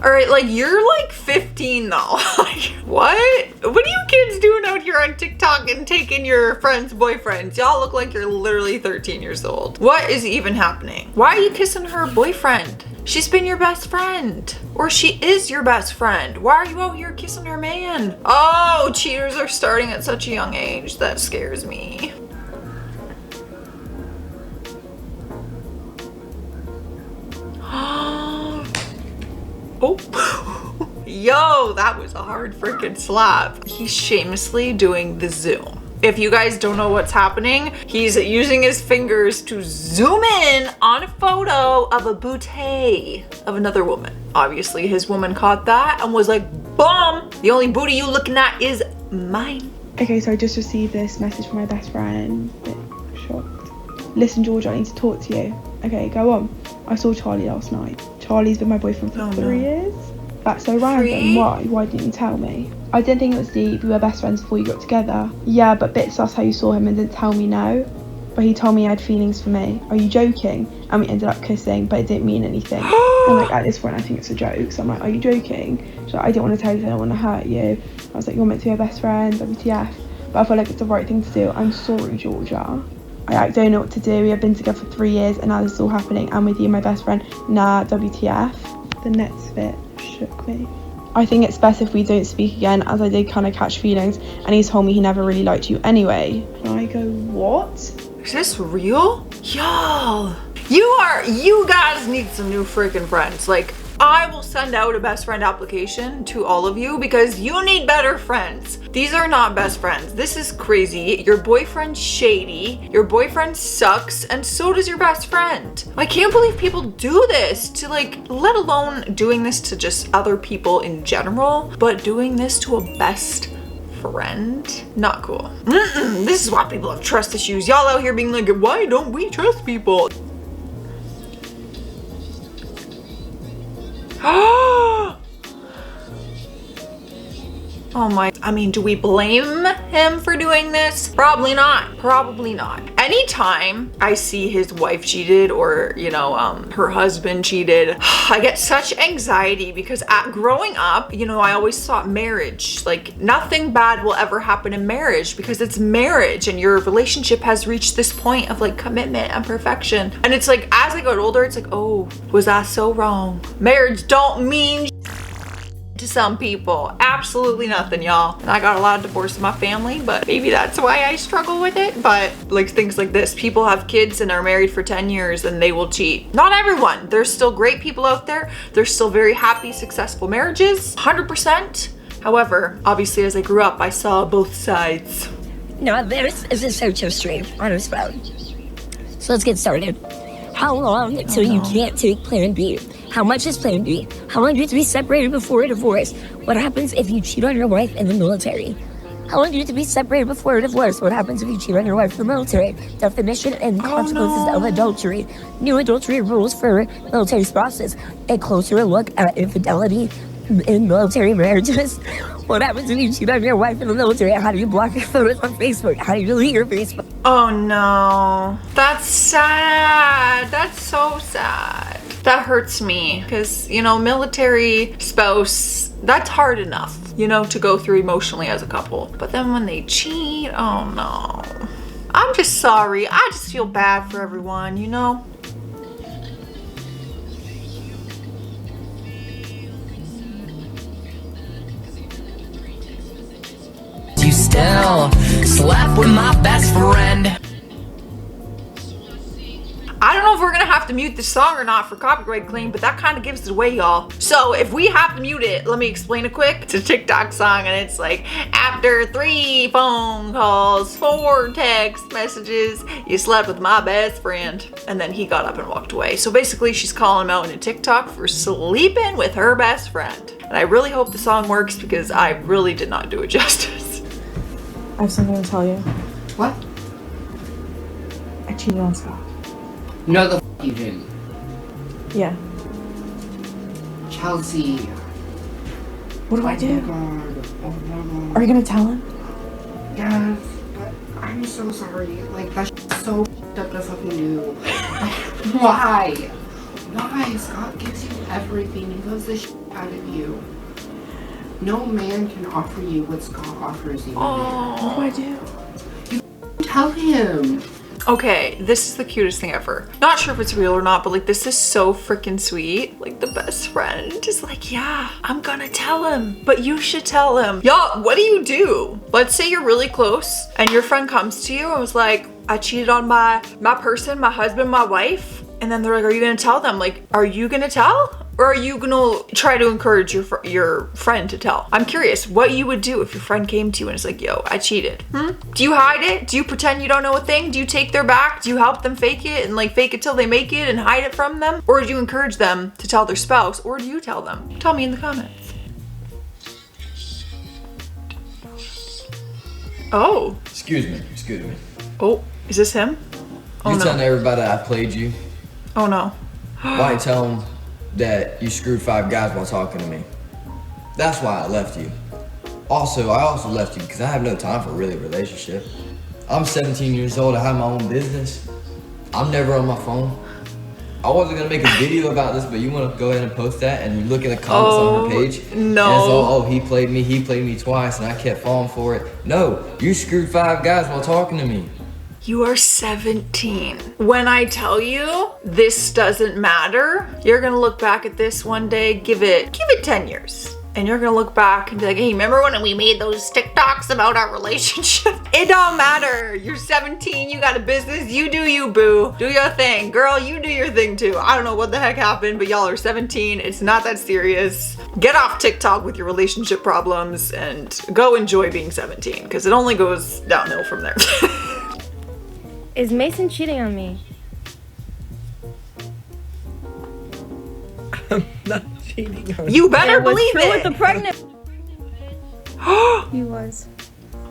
All right, like you're like 15 though. Like what? What are you kids doing out here on TikTok and taking your friends' boyfriends? Y'all look like you're literally 13 years old. What is even happening? Why are you kissing her boyfriend? She's been your best friend. Or she is your best friend. Why are you out here kissing her man? Oh, cheaters are starting at such a young age. That scares me. Oh. Yo, that was a hard freaking slap. He's shamelessly doing the zoom. If you guys don't know what's happening, he's using his fingers to zoom in on a photo of a booty of another woman. Obviously, his woman caught that and was like, "Boom! The only booty you looking at is mine." Okay, so I just received this message from my best friend. A bit shocked. Listen, George, I need to talk to you. Okay, go on. I saw Charlie last night. Charlie's been my boyfriend for 3 years. That's so random. Why? Why didn't you tell me? I didn't think it was deep. We were best friends before you got together. Yeah, but bit sus how you saw him and didn't tell me no. But he told me he had feelings for me. Are you joking? And we ended up kissing, but it didn't mean anything. And like at this point, I think it's a joke. So I'm like, are you joking? She's like, I didn't want to tell you, I don't want to hurt you. I was like, you're meant to be my best friend, WTF. But I feel like it's the right thing to do. I'm sorry, Georgia. I don't know what to do. We have been together for 3 years and now this is all happening. And with you, my best friend. Nah, WTF. The next bit shook me. I think it's best if we don't speak again, as I did kind of catch feelings and he told me he never really liked you anyway. And I go, what? Is this real? Y'all, you guys need some new freaking friends. Like, I will send out a best friend application to all of you because you need better friends. These are not best friends. This is crazy. Your boyfriend's shady. Your boyfriend sucks, and so does your best friend. I can't believe people do this to, like, let alone doing this to just other people in general, but doing this to a best friend? Not cool. This is why people have trust issues. Y'all out here being like, why don't we trust people? Oh my, I mean, do we blame him for doing this? Probably not. Probably not. Anytime I see his wife cheated or, you know, her husband cheated, I get such anxiety because growing up, you know, I always thought marriage, like nothing bad will ever happen in marriage because it's marriage and your relationship has reached this point of like commitment and perfection. And it's like, as I got older, it's like, oh, was I so wrong? Marriage don't mean to some people. Absolutely nothing, y'all. And I got a lot of divorce in my family, but maybe that's why I struggle with it. But like things like this, people have kids and are married for 10 years and they will cheat. Not everyone. There's still great people out there. There's still very happy, successful marriages, 100%. However, obviously as I grew up, I saw both sides. Now this is a SOCIA stream on his phone. So let's get started. How long until you can't take plan B? How much is plan B? How long do you have to be separated before a divorce? What happens if you cheat on your wife in the military? How long do you have to be separated before a divorce? What happens if you cheat on your wife in the military? Definition and consequences of adultery. New adultery rules for military spouses. A closer look at infidelity in military marriages. What happens if you cheat on your wife in the military? How do you block your photos on Facebook? How do you delete your Facebook? Oh no, that's sad. That's so sad. That hurts me because, you know, military spouse, that's hard enough, you know, to go through emotionally as a couple. But then when they cheat, oh no. I'm just sorry. I just feel bad for everyone, you know? You still slept with my best friend. I don't know if we're gonna have to mute this song or not for copyright claim, but that kind of gives it away, y'all. So if we have to mute it, let me explain it quick. It's a TikTok song and it's like, after 3 phone calls, 4 text messages, you slept with my best friend. And then he got up and walked away. So basically she's calling him out in a TikTok for sleeping with her best friend. And I really hope the song works because I really did not do it justice. I have something to tell you. What? I cheated on Scott. No, the f you didn't. Yeah. Chelsea. What do I do? Oh my god. Oh my god. Are you gonna tell him? Yes, but I'm so sorry. Like, that's so f***ed up to fucking do. Why? Why? Scott gives you everything. He loves the shit out of you. No man can offer you what Scott offers you. What do I do? Tell him. Okay, this is the cutest thing ever. Not sure if it's real or not, but like this is so freaking sweet. Like the best friend is like, yeah, I'm gonna tell him, but you should tell him. Y'all, what do? Let's say you're really close and your friend comes to you and was like, I cheated on my person, my husband, my wife. And then they're like, are you gonna tell them? Like, are you gonna tell? Or are you gonna try to encourage your friend to tell? I'm curious what you would do if your friend came to you and it's like, yo, I cheated. Do you hide it? Do you pretend you don't know a thing? Do you take their back? Do you help them fake it and like fake it till they make it and hide it from them? Or do you encourage them to tell their spouse? Or do you tell them? Tell me in the comments. Oh. Excuse me. Oh, is this him? Oh You no. telling everybody I played you? Oh no. Why you tell them that you screwed 5 guys while talking to me? That's why I left you. Also, I also left you because I have no time for a really relationship. I'm 17 years old, I have my own business. I'm never on my phone. I wasn't gonna make a video about this, but you wanna go ahead and post that and you look in the comments on her page. No. And it's all, oh, he played me twice and I kept falling for it. No, you screwed 5 guys while talking to me. You are 17. When I tell you this doesn't matter, you're gonna look back at this one day, give it 10 years. And you're gonna look back and be like, hey, remember when we made those TikToks about our relationship? It don't matter. You're 17, you got a business, you do you, boo. Do your thing. Girl, you do your thing too. I don't know what the heck happened, but y'all are 17. It's not that serious. Get off TikTok with your relationship problems and go enjoy being 17, because it only goes downhill from there. Is Mason cheating on me? I'm not cheating on You better It was believe true it. with the pregnant. He was.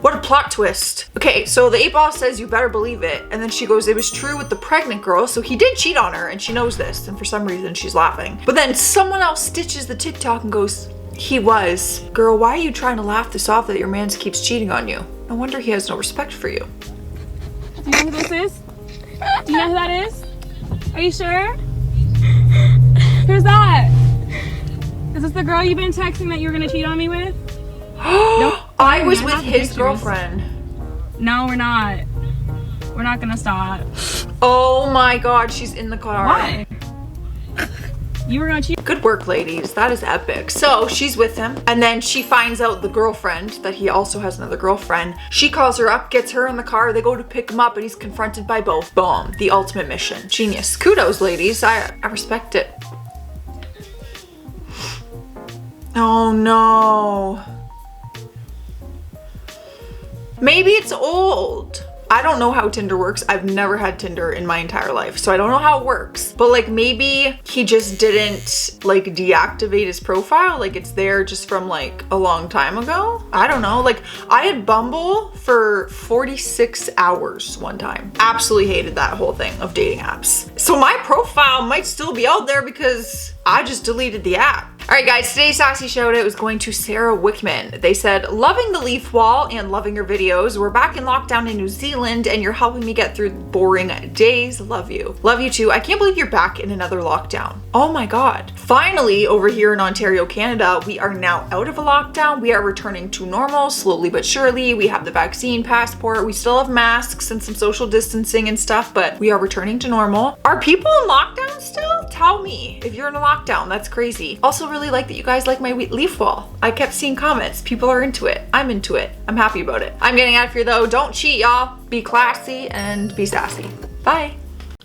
What a plot twist. Okay, so the 8-ball says you better believe it, and then she goes, it was true with the pregnant girl, so he did cheat on her, and she knows this, and for some reason she's laughing. But then someone else stitches the TikTok and goes, he was. Girl, why are you trying to laugh this off that your man keeps cheating on you? No wonder he has no respect for you. Do you know who this is? Do you know who that is? Are you sure? Who's that? Is this the girl you've been texting that you were gonna cheat on me with? Nope. I was with Not the his pictures. girlfriend. No, we're not. We're not gonna stop. Oh my God, she's in the car. Why? You were gonna cheat. Good work, ladies. That is epic. So she's with him, and then she finds out the girlfriend that he also has another girlfriend. She calls her up, gets her in the car. They go to pick him up, and he's confronted by both. Boom. The ultimate mission. Genius. Kudos, ladies. I respect it. Oh no. Maybe it's old. I don't know how Tinder works. I've never had Tinder in my entire life, so I don't know how it works. But like maybe he just didn't like deactivate his profile. Like it's there just from like a long time ago. I don't know. Like I had Bumble for 46 hours one time. Absolutely hated that whole thing of dating apps. So my profile might still be out there because I just deleted the app. All right, guys, today's Sassy shout out was going to Sarah Wickman. They said, loving the leaf wall and loving your videos. We're back in lockdown in New Zealand and you're helping me get through boring days. Love you. Love you too. I can't believe you're back in another lockdown. Oh my God. Finally, over here in Ontario, Canada, we are now out of a lockdown. We are returning to normal slowly but surely. We have the vaccine passport. We still have masks and some social distancing and stuff, but we are returning to normal. Are people in lockdown still? Tell me if you're in a lockdown. That's crazy. Also really like that you guys like my leaf wall. I kept seeing comments. People are into it. I'm into it. I'm happy about it. I'm getting out of here though. Don't cheat, y'all. Be classy and be sassy. Bye.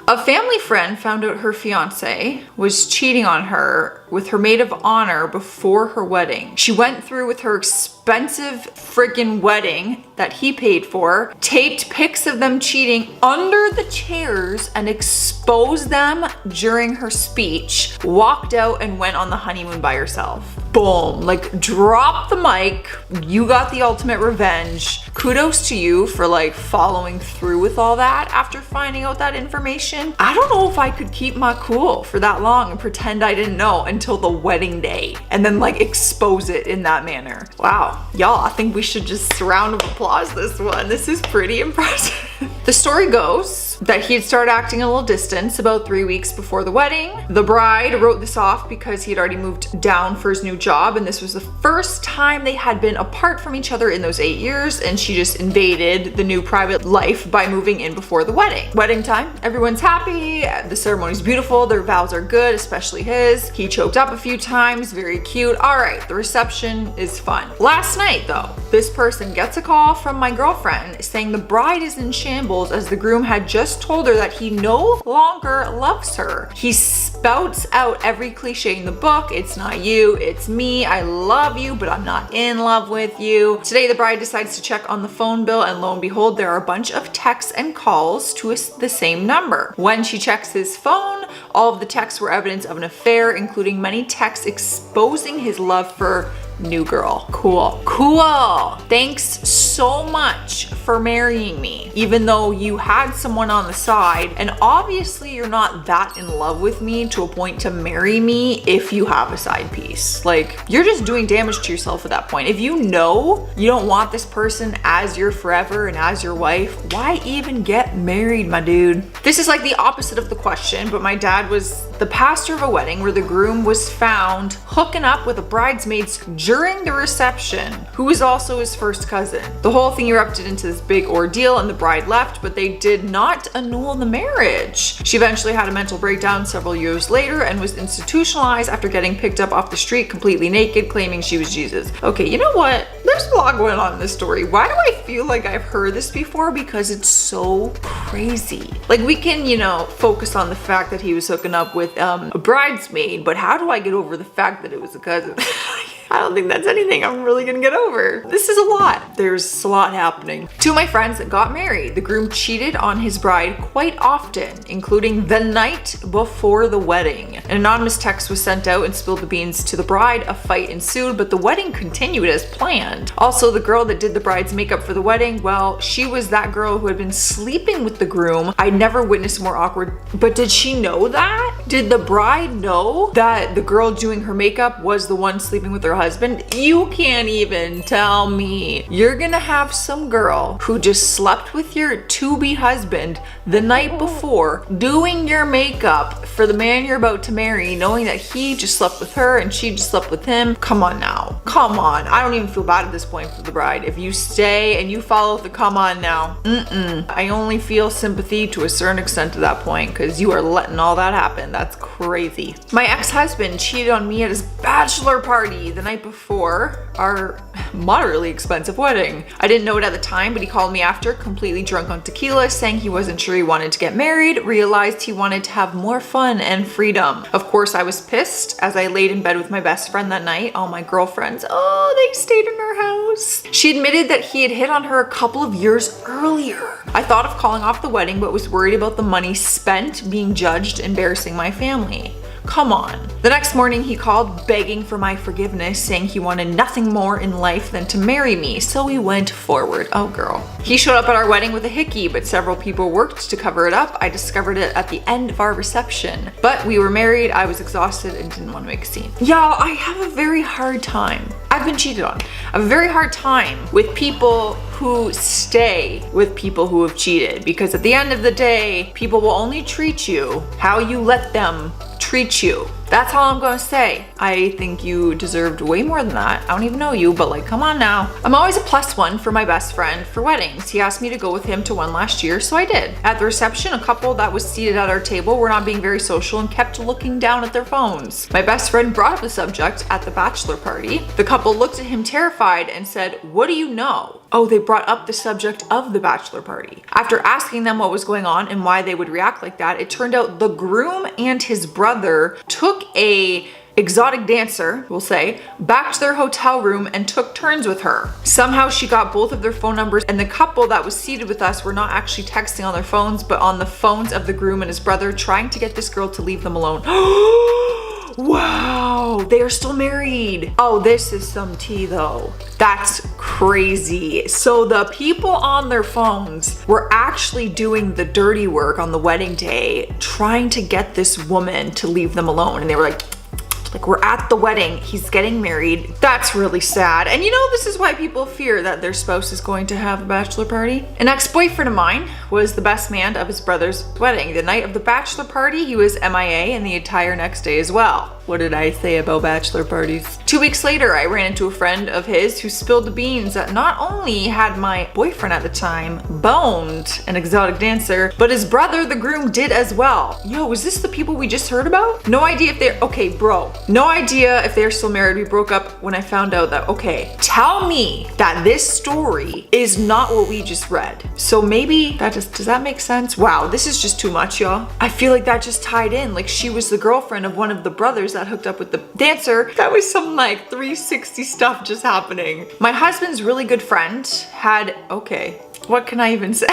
A family friend found out her fiance was cheating on her with her maid of honor before her wedding. She went through with her expensive friggin' wedding that he paid for, taped pics of them cheating under the chairs and exposed them during her speech, walked out and went on the honeymoon by herself. Boom, like drop the mic. You got the ultimate revenge. Kudos to you for like following through with all that after finding out that information. I don't know if I could keep my cool for that long and pretend I didn't know until the wedding day and then like expose it in that manner. Wow, y'all, I think we should just round of applause this one. This is pretty impressive. The story goes, was that he had started acting a little distant about 3 weeks before the wedding. The bride wrote this off because he had already moved down for his new job, and this was the first time they had been apart from each other in those 8 years, and she just invaded the new private life by moving in before the wedding. Wedding time, everyone's happy, the ceremony's beautiful, their vows are good, especially his. He choked up a few times, very cute. All right, the reception is fun. Last night though, this person gets a call from my girlfriend saying the bride is in shambles as the groom had just told her that he no longer loves her. He spouts out every cliche in the book. It's not you, it's me. I love you, but I'm not in love with you. Today, the bride decides to check on the phone bill, and lo and behold, there are a bunch of texts and calls to the same number. When she checks his phone, all of the texts were evidence of an affair, including many texts exposing his love for new girl. Cool. Cool. Thanks so much for marrying me, even though you had someone on the side, and obviously you're not that in love with me to a point to marry me if you have a side piece. Like, you're just doing damage to yourself at that point. If you know you don't want this person as your forever and as your wife, why even get married, my dude? This is like the opposite of the question, but my dad was the pastor of a wedding where the groom was found hooking up with a bridesmaid's during the reception, who was also his first cousin. The whole thing erupted into this big ordeal, and the bride left, but they did not annul the marriage. She eventually had a mental breakdown several years later and was institutionalized after getting picked up off the street completely naked, claiming she was Jesus. Okay, you know what? There's a lot going on in this story. Why do I feel like I've heard this before? Because it's so crazy. Like, we can, you know, focus on the fact that he was hooking up with a bridesmaid, but how do I get over the fact that it was a cousin? I don't think that's anything I'm really gonna get over. This is a lot. There's a lot happening. Two of my friends that got married, the groom cheated on his bride quite often, including the night before the wedding. An anonymous text was sent out and spilled the beans to the bride. A fight ensued, but the wedding continued as planned. Also, the girl that did the bride's makeup for the wedding, well, she was that girl who had been sleeping with the groom. I'd never witnessed more awkward, but did she know that? Did the bride know that the girl doing her makeup was the one sleeping with her husband? You can't even tell me you're gonna have some girl who just slept with your to-be husband the night before doing your makeup for the man you're about to marry, knowing that he just slept with her and she just slept with him. Come on now. Come on. I don't even feel bad at this point for the bride. If you stay and you follow the come on now, I only feel sympathy to a certain extent to that point, because you are letting all that happen. That's crazy. My ex-husband cheated on me at his bachelor party the night before our moderately expensive wedding. I didn't know it at the time, but he called me after, completely drunk on tequila, saying he wasn't sure he wanted to get married, realized he wanted to have more fun and freedom. Of course, I was pissed as I laid in bed with my best friend that night. All my girlfriends, they stayed in our house. She admitted that he had hit on her a couple of years earlier. I thought of calling off the wedding, but was worried about the money spent being judged, embarrassing my family. Come on. The next morning he called begging for my forgiveness, saying he wanted nothing more in life than to marry me, so we went forward. Oh girl. He showed up at our wedding with a hickey, but several people worked to cover it up. I discovered it at the end of our reception. But we were married, I was exhausted and didn't want to make a scene. Y'all, I have a very hard time. I've been cheated on. I have a very hard time with people who stay with people who have cheated, because at the end of the day, people will only treat you how you let them treat you. That's all I'm gonna say. I think you deserved way more than that. I don't even know you, but like, come on now. I'm always a +1 for my best friend for weddings. He asked me to go with him to one last year, so I did. At the reception, a couple that was seated at our table were not being very social and kept looking down at their phones. My best friend brought up the subject at the bachelor party. The couple looked at him terrified and said, "What do you know?" Oh, they brought up the subject of the bachelor party. After asking them what was going on and why they would react like that, it turned out the groom and his brother took a exotic dancer, we'll say, back to their hotel room and took turns with her. Somehow she got both of their phone numbers, and the couple that was seated with us were not actually texting on their phones, but on the phones of the groom and his brother, trying to get this girl to leave them alone. Wow, they are still married. Oh, this is some tea though. That's crazy. So the people on their phones were actually doing the dirty work on the wedding day, trying to get this woman to leave them alone. And they were like, Like, we're at the wedding, he's getting married. That's really sad. And you know, this is why people fear that their spouse is going to have a bachelor party. An ex-boyfriend of mine was the best man of his brother's wedding. The night of the bachelor party, he was MIA, and the entire next day as well. What did I say about bachelor parties? 2 weeks later, I ran into a friend of his who spilled the beans that not only had my boyfriend at the time boned an exotic dancer, but his brother, the groom, did as well. Yo, is this the people we just heard about? No idea if they're, okay, bro. No idea if they're still married. We broke up when I found out that, okay, tell me that this story is not what we just read. So maybe that does that make sense? Wow, this is just too much, y'all. I feel like that just tied in. Like, she was the girlfriend of one of the brothers that hooked up with the dancer. That was some like 360 stuff just happening. My husband's really good friend had, okay, what can I even say?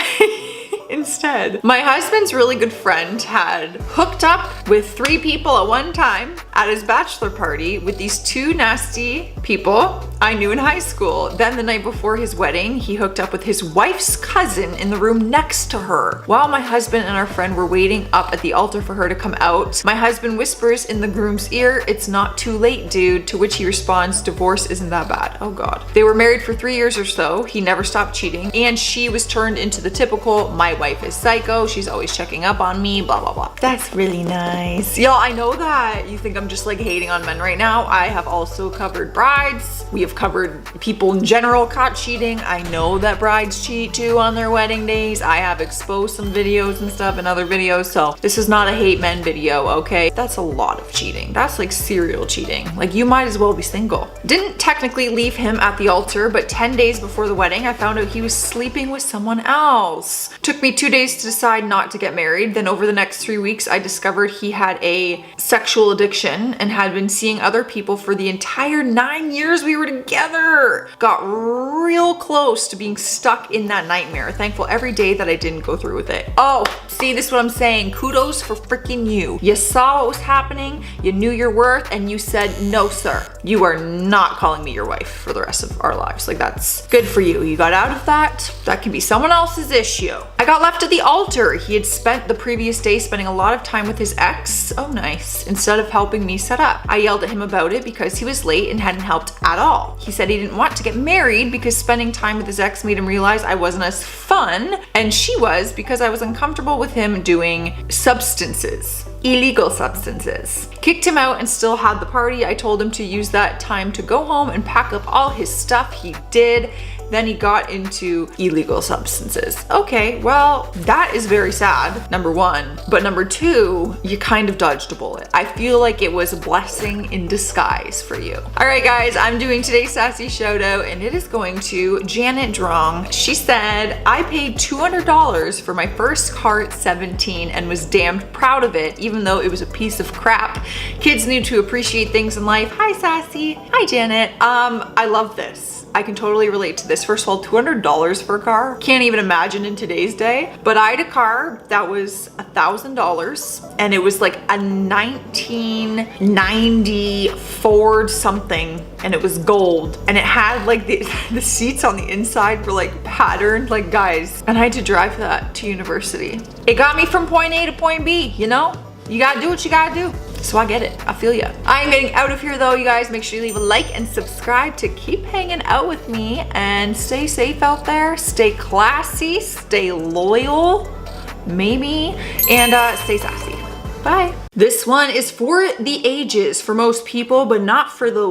Instead, my husband's really good friend had hooked up with 3 people at one time at his bachelor party with these 2 nasty people I knew in high school. Then the night before his wedding, he hooked up with his wife's cousin in the room next to her. While my husband and our friend were waiting up at the altar for her to come out, my husband whispers in the groom's ear, "It's not too late, dude," to which he responds, "Divorce isn't that bad." Oh God. They were married for 3 years or so. He never stopped cheating, and she was turned into the typical, "My wife is psycho, she's always checking up on me, blah, blah, blah." That's really nice. Y'all, I know that you think I'm just like hating on men right now. I have also covered brides. We have covered people in general caught cheating. I know that brides cheat too on their wedding days. I have exposed some videos and stuff in other videos, so this is not a hate men video, okay? That's a lot of cheating. That's like serial cheating. Like, you might as well be single. Didn't technically leave him at the altar, but 10 days before the wedding, I found out he was sleeping with someone else. Took me 2 days to decide not to get married. Then over the next 3 weeks, I discovered he had a sexual addiction and had been seeing other people for the entire 9 years we were together. Got real close to being stuck in that nightmare. Thankful every day that I didn't go through with it. Oh, see, this is what I'm saying. Kudos for freaking you. You saw what was happening, you knew your worth, and you said, "No, sir, you are not calling me your wife for the rest of our lives." Like, that's good for you. You got out of that. That can be someone else's issue. I got left at the altar. He had spent the previous day spending a lot of time with his ex. Oh, nice. Instead of helping me set up. I yelled at him about it because he was late and hadn't helped at all. He said he didn't want to get married because spending time with his ex made him realize I wasn't as fun, and she was, because I was uncomfortable with him doing substances. Illegal substances. Kicked him out and still had the party. I told him to use that time to go home and pack up all his stuff. He did. Then he got into illegal substances. Okay, well, that is very sad, number 1. But number 2, you kind of dodged a bullet. I feel like it was a blessing in disguise for you. All right, guys, I'm doing today's Sassy shout out, and it is going to Janet Drong. She said, "I paid $200 for my first car at 17 and was damned proud of it, even though it was a piece of crap. Kids need to appreciate things in life." Hi, Sassy. Hi, Janet. I love this. I can totally relate to this. First of all, $200 for a car. Can't even imagine in today's day. But I had a car that was $1,000, and it was like a 1990 Ford something, and it was gold. And it had like the seats on the inside were like patterned, like, guys. And I had to drive that to university. It got me from point A to point B, you know? You gotta do what you gotta do. So I get it, I feel ya. I'm getting out of here though, you guys. Make sure you leave a like and subscribe to keep hanging out with me, and stay safe out there. Stay classy, stay loyal, maybe, and stay sassy. Bye. This one is for the ages for most people, but not for the,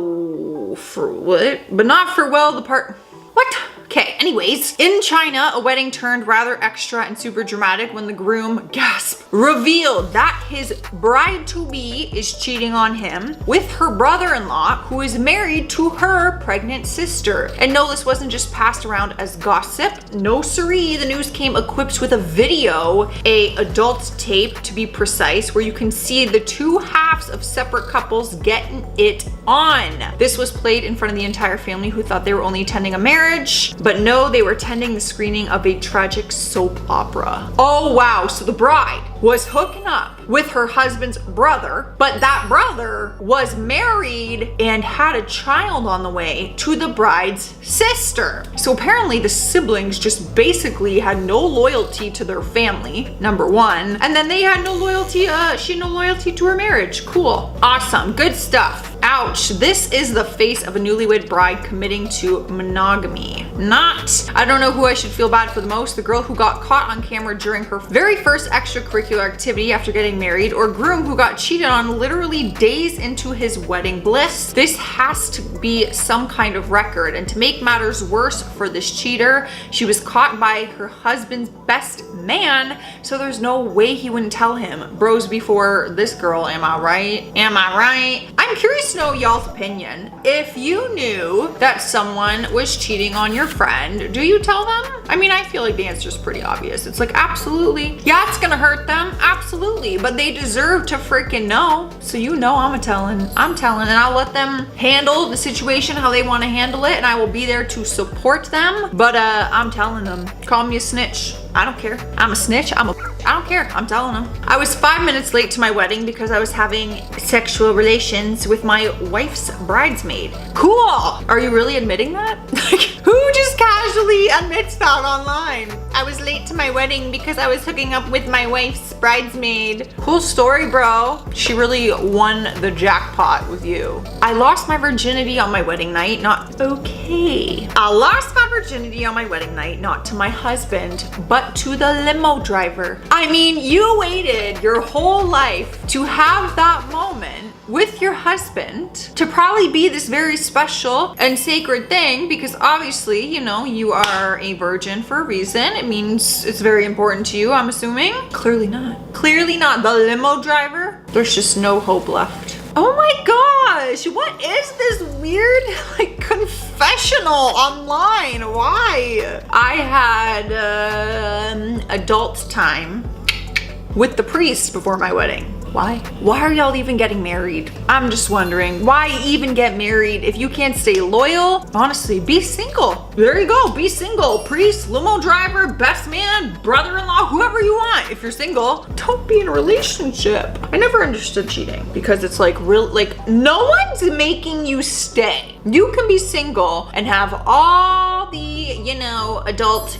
what? Okay, anyways, in China, a wedding turned rather extra and super dramatic when the groom, gasp, revealed that his bride-to-be is cheating on him with her brother-in-law, who is married to her pregnant sister. And no, this wasn't just passed around as gossip. No siree, the news came equipped with a video, a adult tape to be precise, where you can see the 2 halves of separate couples getting it on. This was played in front of the entire family, who thought they were only attending a marriage. But no, they were attending the screening of a tragic soap opera. Oh wow, so the bride was hooking up with her husband's brother, but that brother was married and had a child on the way to the bride's sister. So apparently the siblings just basically had no loyalty to their family, number one, and then they had no loyalty, she had no loyalty to her marriage. Cool. Awesome. Good stuff. Ouch. This is the face of a newlywed bride committing to monogamy. I don't know who I should feel bad for the most, the girl who got caught on camera during her very first extracurricular activity after getting married, or groom who got cheated on literally days into his wedding bliss. This has to be some kind of record, and to make matters worse for this cheater, she was caught by her husband's best man, so there's no way he wouldn't tell him. Bros before this girl, am I right? Am I right? I'm curious to know y'all's opinion. If you knew that someone was cheating on your friend, do you tell them? I mean, I feel like the answer is pretty obvious. It's like, absolutely. Yeah, it's gonna hurt them, absolutely, but they deserve to freaking know. So you know I'm telling, and I'll let them handle the situation how they want to handle it, and I will be there to support them, but I'm telling them. Call me a snitch. I don't care. I'm a snitch. I don't care. I'm telling them. I was 5 minutes late to my wedding because I was having sexual relations with my wife's bridesmaid. Cool. Are you really admitting that? Like, who just casually admits that online? I was late to my wedding because I was hooking up with my wife's bridesmaid. Cool story, bro. She really won the jackpot with you. I lost my virginity on my wedding night. Not okay. I lost my virginity on my wedding night, not to my husband, but to the limo driver. I mean, you waited your whole life to have that moment with your husband, to probably be this very special and sacred thing, because obviously, you know, you are a virgin for a reason. It means it's very important to you, I'm assuming. Clearly not. Clearly not. The limo driver, there's just no hope left. Oh my gosh, what is this weird like confessional online? Why? I had adult time with the priest before my wedding. Why? Why are y'all even getting married? I'm just wondering, why even get married if you can't stay loyal? Honestly, be single. There you go, be single. Priest, limo driver, best man, brother-in-law, whoever you want. If you're single, don't be in a relationship. I never understood cheating because it's like no one's making you stay. You can be single and have all the, you know, adult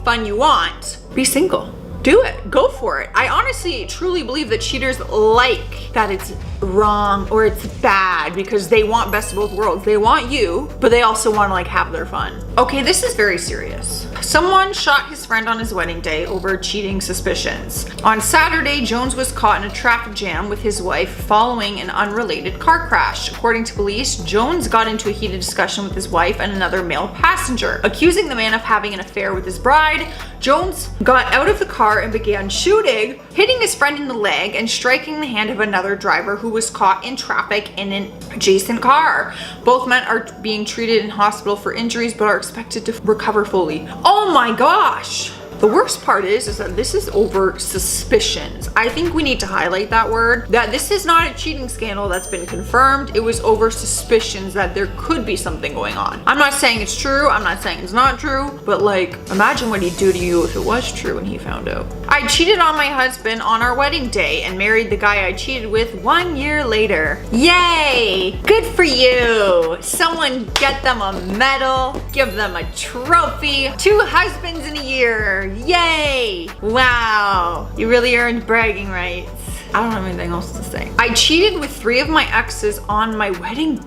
fun you want. Be single. Do it. Go for it. I honestly, truly believe that cheaters like that it's wrong or it's bad because they want best of both worlds. They want you, but they also want to like have their fun. Okay, this is very serious. Someone shot his friend on his wedding day over cheating suspicions. On Saturday, Jones was caught in a traffic jam with his wife following an unrelated car crash. According to police, Jones got into a heated discussion with his wife and another male passenger. Accusing the man of having an affair with his bride, Jones got out of the car and began shooting, hitting his friend in the leg and striking the hand of another driver who was caught in traffic in an adjacent car. Both men are being treated in hospital for injuries but are expected to recover fully. Oh my gosh! The worst part is that this is over suspicions. I think we need to highlight that word, that this is not a cheating scandal that's been confirmed. It was over suspicions that there could be something going on. I'm not saying it's true, I'm not saying it's not true, but like, imagine what he'd do to you if it was true and he found out. I cheated on my husband on our wedding day and married the guy I cheated with 1 year later. Yay! Good for you! Someone get them a medal, give them a trophy. 2 husbands in a year. Yay! Wow. You really earned bragging rights. I don't have anything else to say. I cheated with 3 of my exes on my wedding.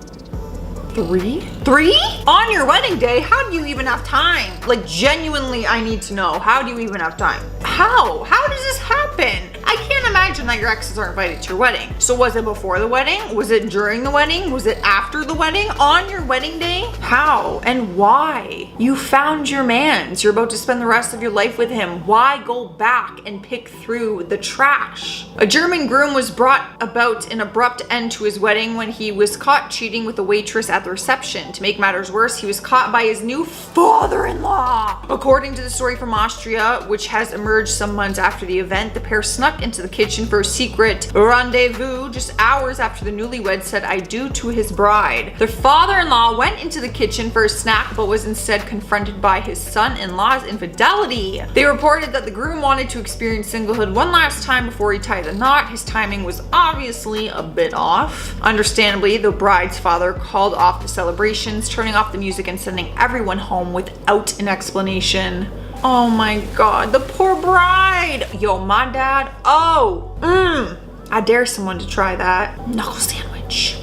3? 3? On your wedding day? How do you even have time? Like, genuinely, I need to know. How do you even have time? How? How does this happen? I can't imagine that your exes are invited to your wedding. So was it before the wedding? Was it during the wedding? Was it after the wedding? On your wedding day? How and why? You found your man. You're about to spend the rest of your life with him. Why go back and pick through the trash? A German groom was brought about an abrupt end to his wedding when he was caught cheating with a waitress at the reception. To make matters worse, he was caught by his new father-in-law. According to the story from Austria, which has emerged some months after the event, the pair snuck into the kitchen for a secret rendezvous just hours after the newlywed said I do to his bride. Their father-in-law went into the kitchen for a snack but was instead confronted by his son-in-law's infidelity. They reported that the groom wanted to experience singlehood one last time before he tied the knot. His timing was obviously a bit off. Understandably, the bride's father called off the celebrations, turning off the music and sending everyone home without an explanation. Oh my god, the poor bride. Yo, my dad, I dare someone to try that. Knuckle sandwich.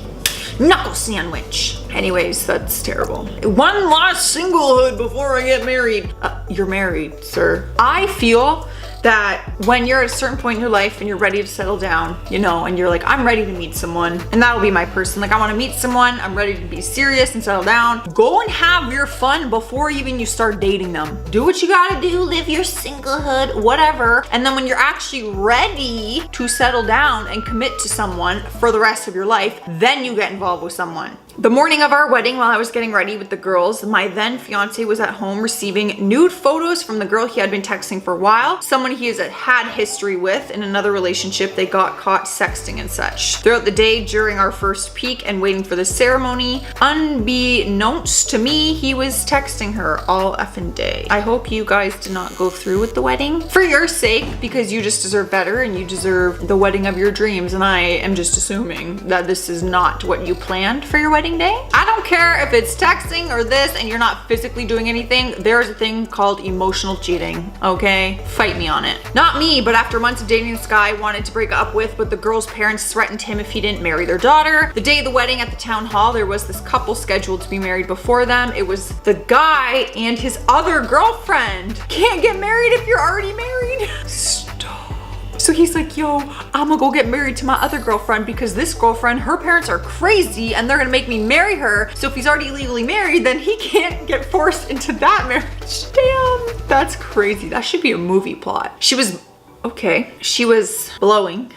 Knuckle sandwich. Anyways, that's terrible. One last singlehood before I get married. You're married, sir. I feel that when you're at a certain point in your life and you're ready to settle down, you know, and you're like, I'm ready to meet someone, and that'll be my person. Like, I want to meet someone, I'm ready to be serious and settle down. Go and have your fun before even you start dating them. Do what you gotta do, live your singlehood, whatever. And then when you're actually ready to settle down and commit to someone for the rest of your life, then you get involved with someone. The morning of our wedding, while I was getting ready with the girls, my then fiance was at home receiving nude photos from the girl he had been texting for a while, someone he has had history with in another relationship. They got caught sexting and such. Throughout the day during our first peek and waiting for the ceremony, unbeknownst to me, he was texting her all effing day. I hope you guys did not go through with the wedding for your sake, because you just deserve better and you deserve the wedding of your dreams. And I am just assuming that this is not what you planned for your wedding day. I don't care if it's texting or this and you're not physically doing anything. There's a thing called emotional cheating, okay? Fight me on it. Not me, but after months of dating this guy I wanted to break up with, but the girl's parents threatened him if he didn't marry their daughter. The day of the wedding at the town hall, there was this couple scheduled to be married before them. It was the guy and his other girlfriend. Can't get married if you're already married. So he's like, yo, I'm gonna go get married to my other girlfriend because this girlfriend, her parents are crazy and they're gonna make me marry her. So if he's already legally married, then he can't get forced into that marriage. Damn, that's crazy. That should be a movie plot. She was blowing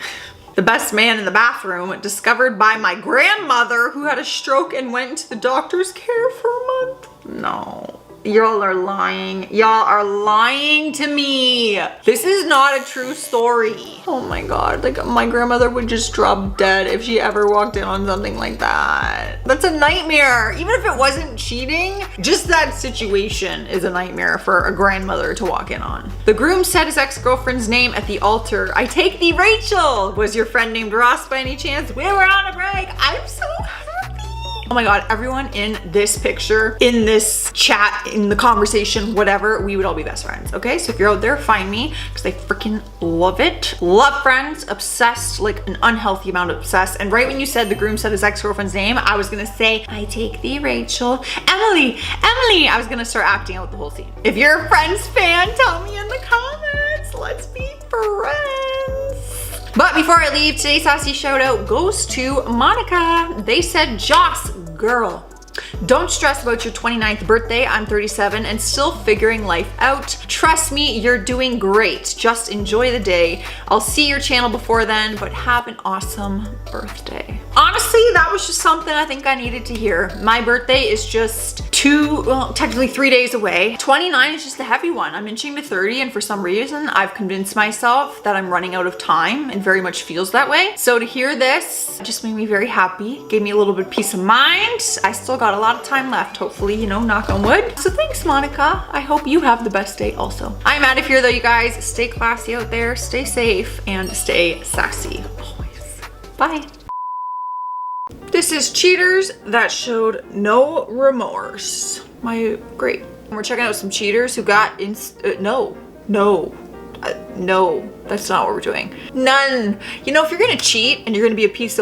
the best man in the bathroom, discovered by my grandmother who had a stroke and went into the doctor's care for a month. No. Y'all are lying. Y'all are lying to me. This is not a true story. Oh my god, like my grandmother would just drop dead if she ever walked in on something like that. That's a nightmare. Even if it wasn't cheating, just that situation is a nightmare for a grandmother to walk in on. The groom said his ex-girlfriend's name at the altar. I take thee, Rachel. Was your friend named Ross by any chance? We were on a break. I'm so happy. Oh my god, everyone in this picture, in this chat, in the conversation, whatever, we would all be best friends, okay? So if you're out there, find me, because I freaking love it. Love friends, obsessed, like an unhealthy amount of obsessed. And right when you said the groom said his ex-girlfriend's name, I was gonna say, I take thee, Rachel. Emily. I was gonna start acting out the whole scene. If you're a Friends fan, tell me in the comments. Let's be friends. But before I leave, today's Sassy shout out goes to Monica. They said, Joss, girl, don't stress about your 29th birthday. I'm 37 and still figuring life out. Trust me, you're doing great. Just enjoy the day. I'll see your channel before then, but have an awesome birthday. Honestly, that was just something I think I needed to hear. My birthday is just technically 3 days away. 29 is just a heavy one. I'm inching to 30, and for some reason, I've convinced myself that I'm running out of time, and very much feels that way. So to hear this just made me very happy. Gave me a little bit of peace of mind. I still got a lot of time left, hopefully, you know, knock on wood. So thanks, Monica. I hope you have the best day also. I'm out of here though, you guys. Stay classy out there, stay safe, and stay sassy always. Bye. This is cheaters that showed no remorse. Great. We're checking out some cheaters who got no, that's not what we're doing. None. You know, if you're gonna cheat and you're gonna be a POS,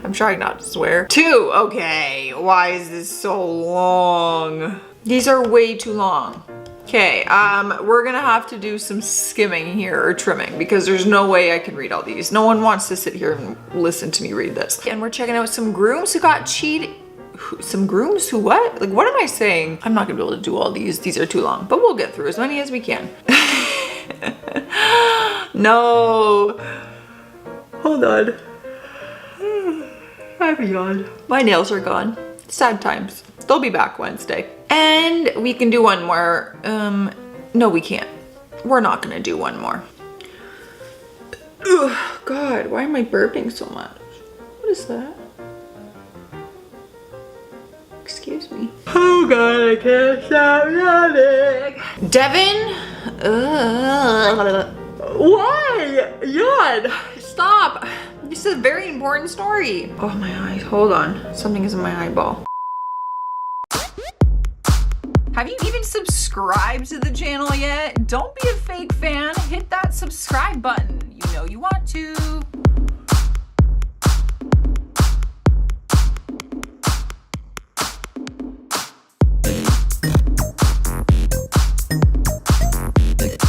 I'm trying not to swear. 2, okay. Why is this so long? These are way too long. Okay, we're gonna have to do some skimming here, or trimming, because there's no way I can read all these. No one wants to sit here and listen to me read this. And we're checking out some grooms who got cheated. Some grooms who what? Like, what am I saying? I'm not gonna be able to do all these. These are too long, but we'll get through as many as we can. No. Hold on. I'm yawned. My nails are gone. Sad times. They'll be back Wednesday. And we can do one more. No, we can't. we're not gonna do one more. Ugh, God, why am I burping so much? What is that? Excuse me. Oh God, I can't stop yawning. Devin? Why? Yawn. Stop. This is a very important story. Oh, my eyes. Hold on. Something is in my eyeball. Have you even subscribed to the channel yet? Don't be a fake fan. Hit that subscribe button. You know you want to.